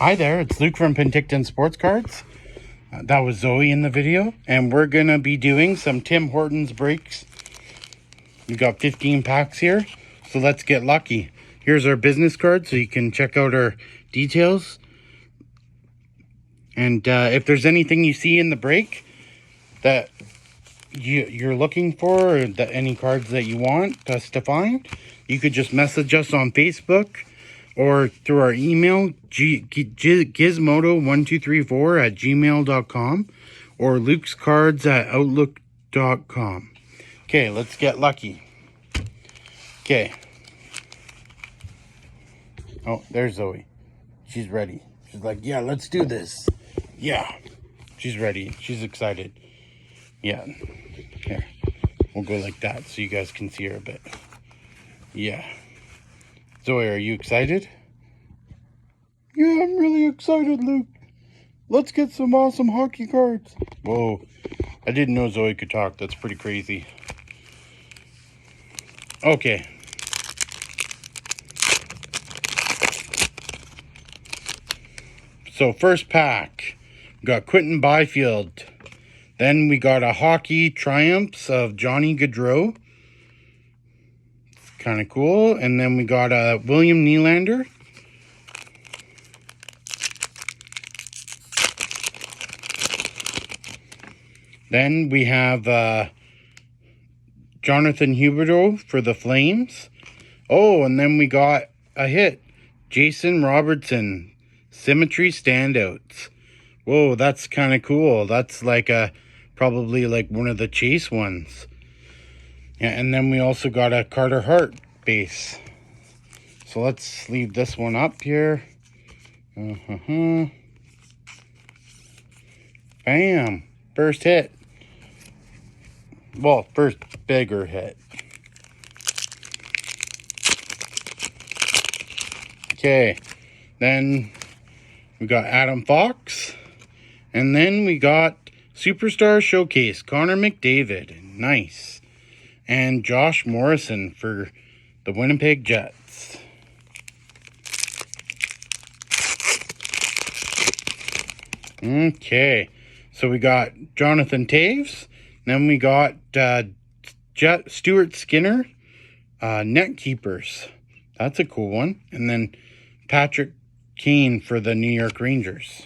Hi there, it's Luke from Penticton Sports Cards. That was Zoe in the video, and we're going to be doing some Tim Hortons breaks. We got 15 packs here, so let's get lucky. Here's our business card so you can check out our details. And if there's anything you see in the break that you're looking for, or any cards that you want us to find, you could just message us on Facebook or through our email, gizmodo1234@gmail.com or lukescards@outlook.com. Okay, let's get lucky. Okay. Oh, there's Zoe. She's ready. She's like, yeah, let's do this. Yeah. She's ready. She's excited. Yeah. Here. We'll go like that so you guys can see her a bit. Yeah. Zoe, are you excited? Yeah, I'm really excited, Luke. Let's get some awesome hockey cards. Whoa. I didn't know Zoe could talk. That's pretty crazy. Okay. So first pack, we got Quentin Byfield. Then we got a Hockey Triumphs of Johnny Gaudreau. Kind of cool. And then we got a William Nylander. Then we have Jonathan Huberdeau for the Flames. Oh, and then we got a hit. Jason Robertson, Symmetry Standouts. Whoa, that's kind of cool. That's like probably like one of the Chase ones. Yeah, and then we also got a Carter Hart base. So let's leave this one up here. Bam! First hit. Well, first bigger hit. Okay, then we got Adam Fox. And then we got Superstar Showcase, Connor McDavid. Nice. And Josh Morrison for the Winnipeg Jets. Okay. So we got Jonathan Taves. Then we got Stuart Skinner. Net Keepers. That's a cool one. And then Patrick Kane for the New York Rangers.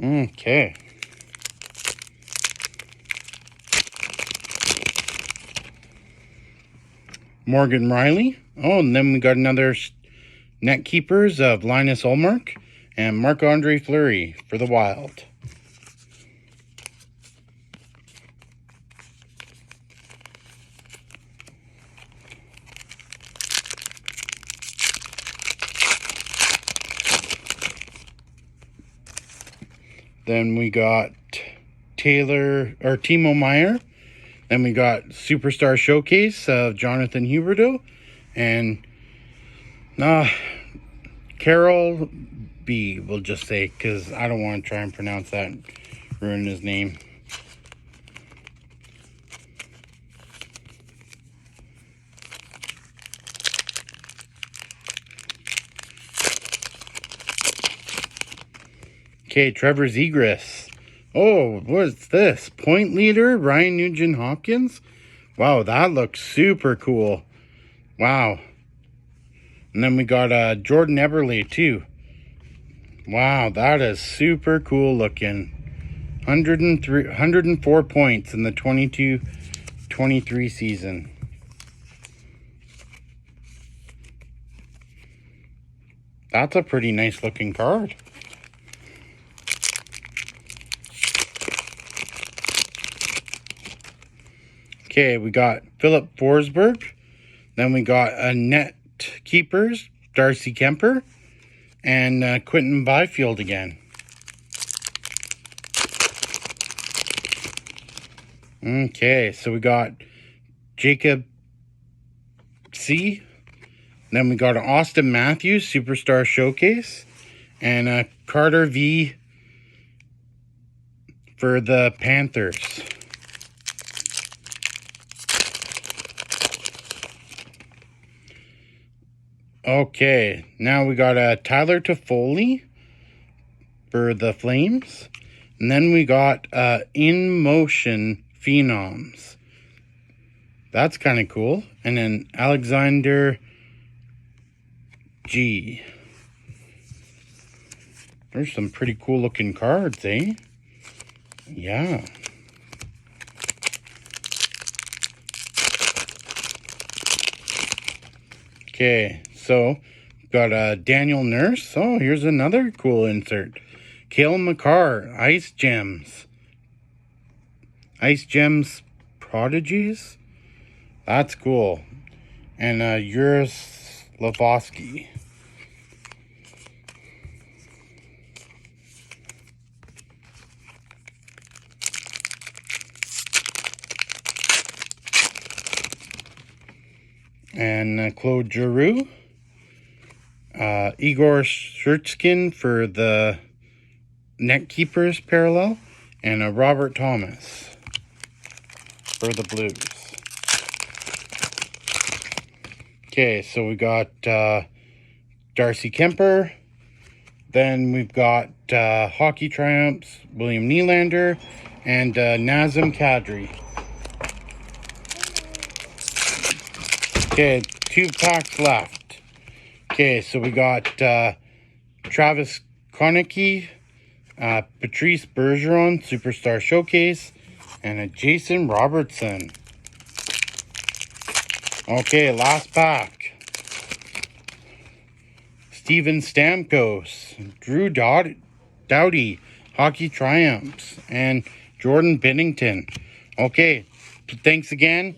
Okay. Morgan Riley. Oh, and then we got another Net Keepers of Linus Ullmark and Marc-Andre Fleury for the Wild. Then we got Timo Meier. Then we got Superstar Showcase of Jonathan Huberdeau. And Carol B, we'll just say, because I don't want to try and pronounce that and ruin his name. Okay, Trevor Zegras. Oh, what's this? Point leader, Ryan Nugent-Hopkins. Wow, that looks super cool. Wow. And then we got Jordan Eberle, too. Wow, that is super cool looking. 104 points in the 22-23 season. That's a pretty nice looking card. Okay, we got Philip Forsberg. Then we got a Net Keepers, Darcy Kemper. And Quentin Byfield again. Okay, so we got Jacob C. Then we got an Austin Matthews Superstar Showcase. And Carter V for the Panthers. Okay, now we got Tyler Toffoli for the Flames. And then we got In Motion Phenoms. That's kind of cool. And then Alexander G. There's some pretty cool looking cards, eh? Yeah. Okay, so got Daniel Nurse. Oh, here's another cool insert. Cale Makar, Ice Gems. Ice Gems Prodigies? That's cool. And Uris Lavosky. And Claude Giroux. Igor Shurtskin for the Net Keepers parallel. And Robert Thomas for the Blues. Okay, so we got Darcy Kemper. Then we've got Hockey Triumphs, William Nylander, and Nazem Kadri. Okay, 2 packs left. Okay, so we got Travis Konecny, Patrice Bergeron, Superstar Showcase, and a Jason Robertson. Okay, last pack. Steven Stamkos, Drew Doughty, Hockey Triumphs, and Jordan Binnington. Okay, thanks again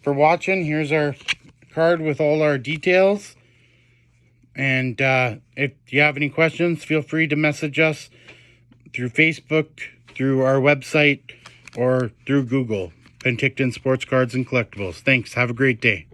for watching. Here's our card with all our details. And if you have any questions, feel free to message us through Facebook, through our website, or through Google. Penticton Sports Cards and Collectibles. Thanks. Have a great day.